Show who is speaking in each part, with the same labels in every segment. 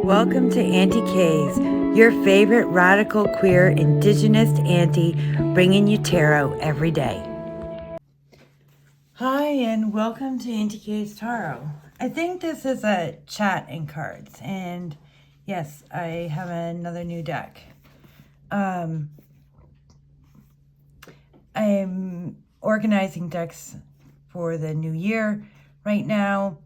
Speaker 1: Welcome to Aunty K's, your favorite radical queer indigenous auntie, bringing you tarot every day. Hi, and welcome to Aunty K's Tarot. I think this is a chat and cards, and yes, I have another new deck. I'm organizing decks for the new year right now,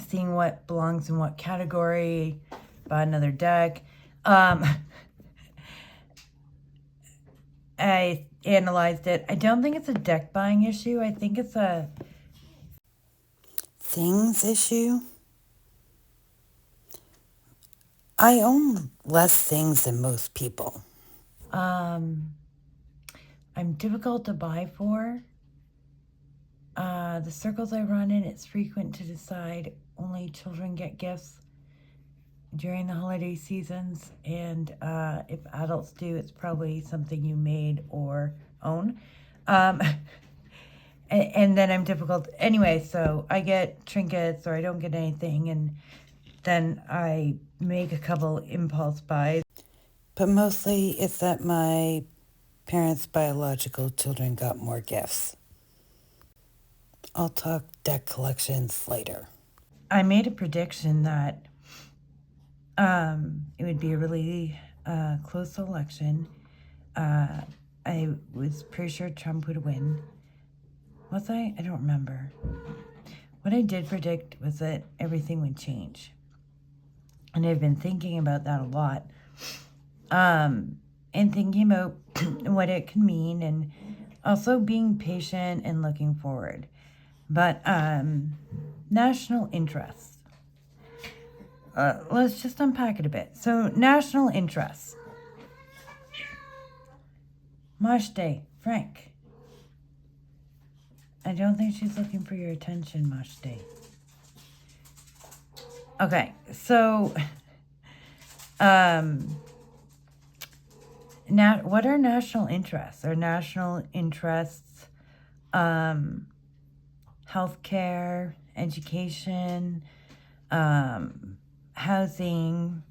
Speaker 1: seeing what belongs in what category. Bought another deck. I analyzed it. I don't think it's a deck buying issue. I think it's a things issue. I own less things than most people. I'm difficult to buy for. The circles I run in, it's frequent to decide only children get gifts during the holiday seasons, and if adults do, it's probably something you made or own. And then I'm difficult anyway, so I get trinkets or I don't get anything, and then I make a couple impulse buys. But mostly it's that my parents' biological children got more gifts. I'll talk deck collections later. I made a prediction that it would be a really close election. I was pretty sure Trump would win. Was I? I don't remember. What I did predict was that everything would change. And I've been thinking about that a lot. And thinking about what it can mean, and also being patient and looking forward. But national interest. Let's just unpack it a bit. So, national interest. Mashte, Frank. I don't think she's looking for your attention, Mashte. Okay, so, what are national interests? Are national interests healthcare, education, housing?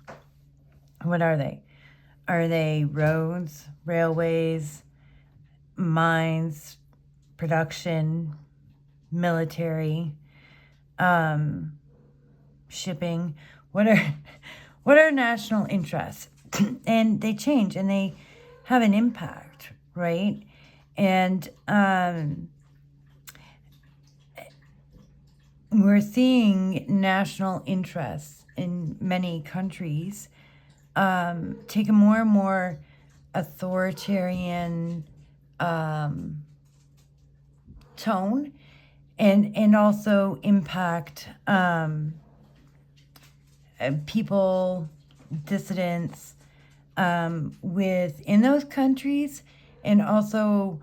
Speaker 1: What are they? Are they roads, railways, mines, production, military, shipping? What are national interests? And they change and they have an impact, right? And we're seeing national interests in many countries take a more and more authoritarian tone, and also impact people, dissidents within those countries, and also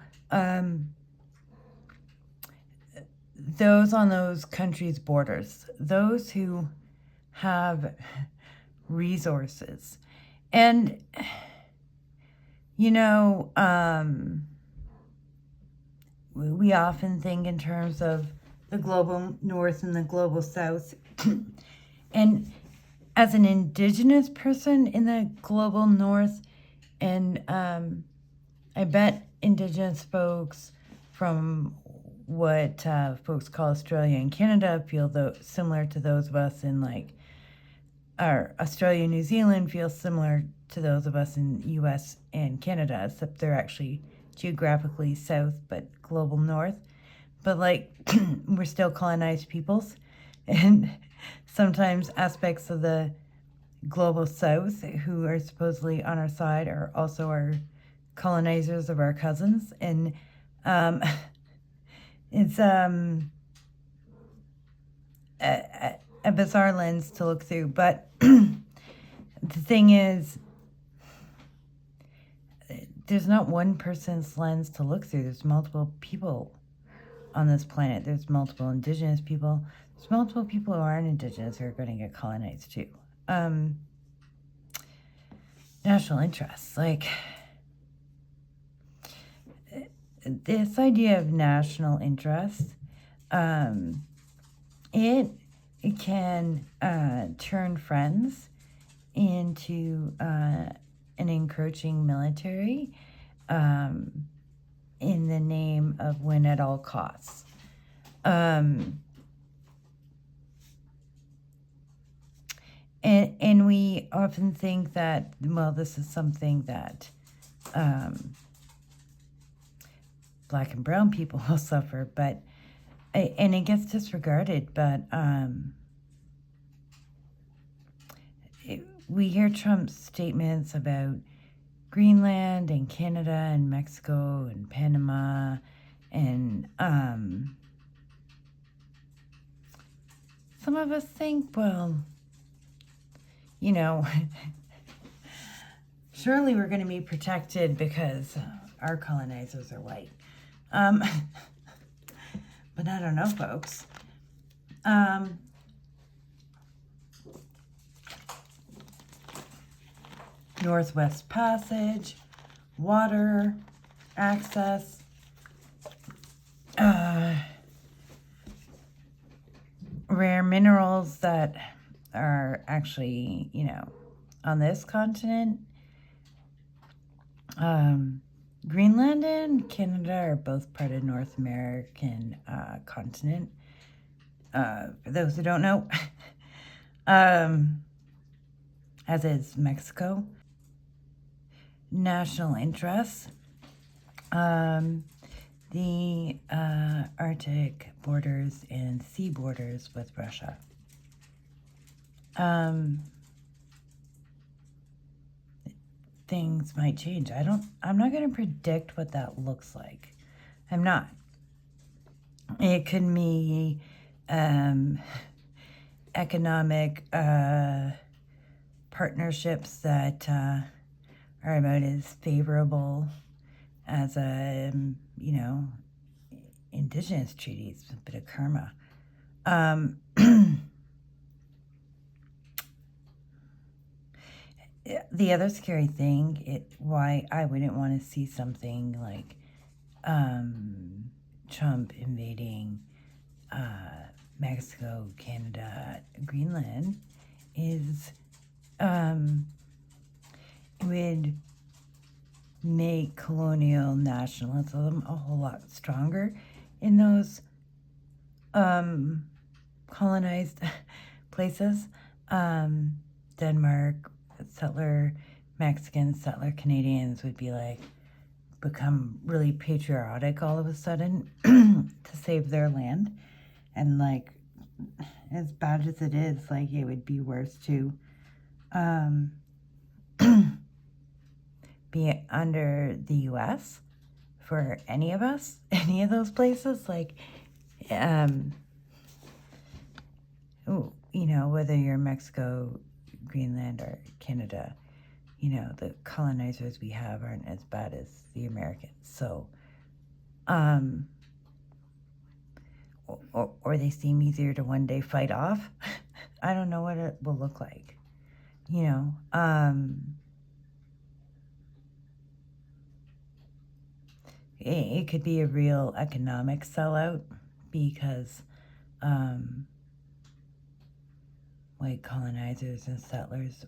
Speaker 1: those on those countries' borders, those who have resources. And, you know, we often think in terms of the global north and the global south. And as an indigenous person in the global north, and I bet indigenous folks from what folks call Australia and Canada feel similar to those of us in or Australia and New Zealand feel similar to those of us in US and Canada, except they're actually geographically south but global north. But we're still colonized peoples, and sometimes aspects of the global south who are supposedly on our side are also our colonizers of our cousins. And it's a bizarre lens to look through. But the thing is, there's not one person's lens to look through. There's multiple people on this planet. There's multiple indigenous people. There's multiple people who aren't indigenous who are going to get colonized too. National interests. This idea of national interest, it can turn friends into an encroaching military in the name of win at all costs. And we often think that, well, this is something that Black and brown people will suffer, but, and it gets disregarded, but we hear Trump's statements about Greenland and Canada and Mexico and Panama and some of us think, well, you know, surely we're going to be protected because our colonizers are white. But I don't know, folks. Northwest Passage, water, access, rare minerals that are actually, you know, on this continent. Greenland and Canada are both part of North American continent. For those who don't know, as is Mexico. National interests. The Arctic borders and sea borders with Russia. Things might change. I'm not going to predict what that looks like. I'm not. It could be economic partnerships that are about as favorable as you know, indigenous treaties, a bit of karma. The other scary thing, why I wouldn't want to see something like Trump invading Mexico, Canada, Greenland, is it would make colonial nationalism a whole lot stronger in those colonized places. Denmark, settler Mexicans, settler Canadians would be like, become really patriotic all of a sudden to save their land. And like, as bad as it is, like, it would be worse to be under the U.S. for any of us, any of those places. Like, you know, whether you're Mexico, Greenland, or Canada, you know, the colonizers we have aren't as bad as the Americans. So, or they seem easier to one day fight off. I don't know what it will look like, you know. It could be a real economic sellout because white colonizers and settlers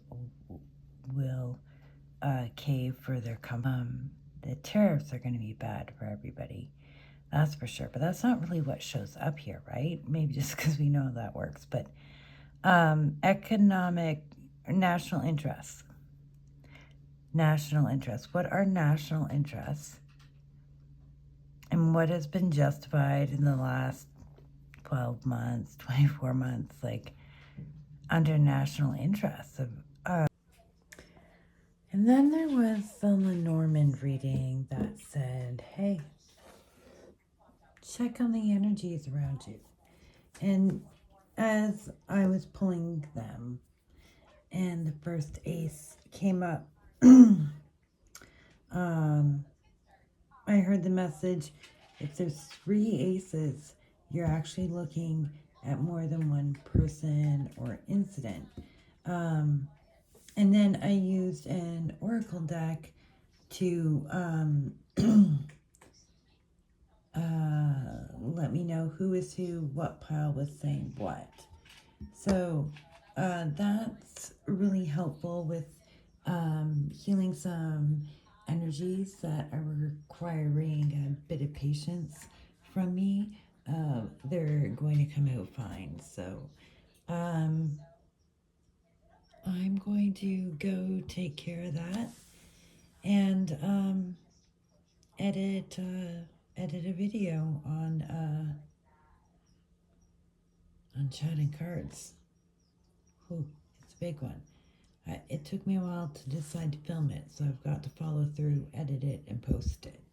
Speaker 1: will cave for their the tariffs are going to be bad for everybody. That's for sure. But that's not really what shows up here, right? Maybe just because we know how that works. But economic national interests. National interests. What are national interests? And what has been justified in the last 12 months, 24 months, like, under national interests? And then there was the Lenormand reading that said, hey, check on the energies around you. And as I was pulling them, and the first ace came up, I heard the message, if there's 3 aces, you're actually looking at more than one person or incident. And then I used an oracle deck to let me know who is who, what pile was saying what. So that's really helpful with healing some energies that are requiring a bit of patience from me. They're going to come out fine. So I'm going to go take care of that and edit a video on chatting cards. Ooh, it's a big one. It took me a while to decide to film it, so I've got to follow through, edit it, and post it.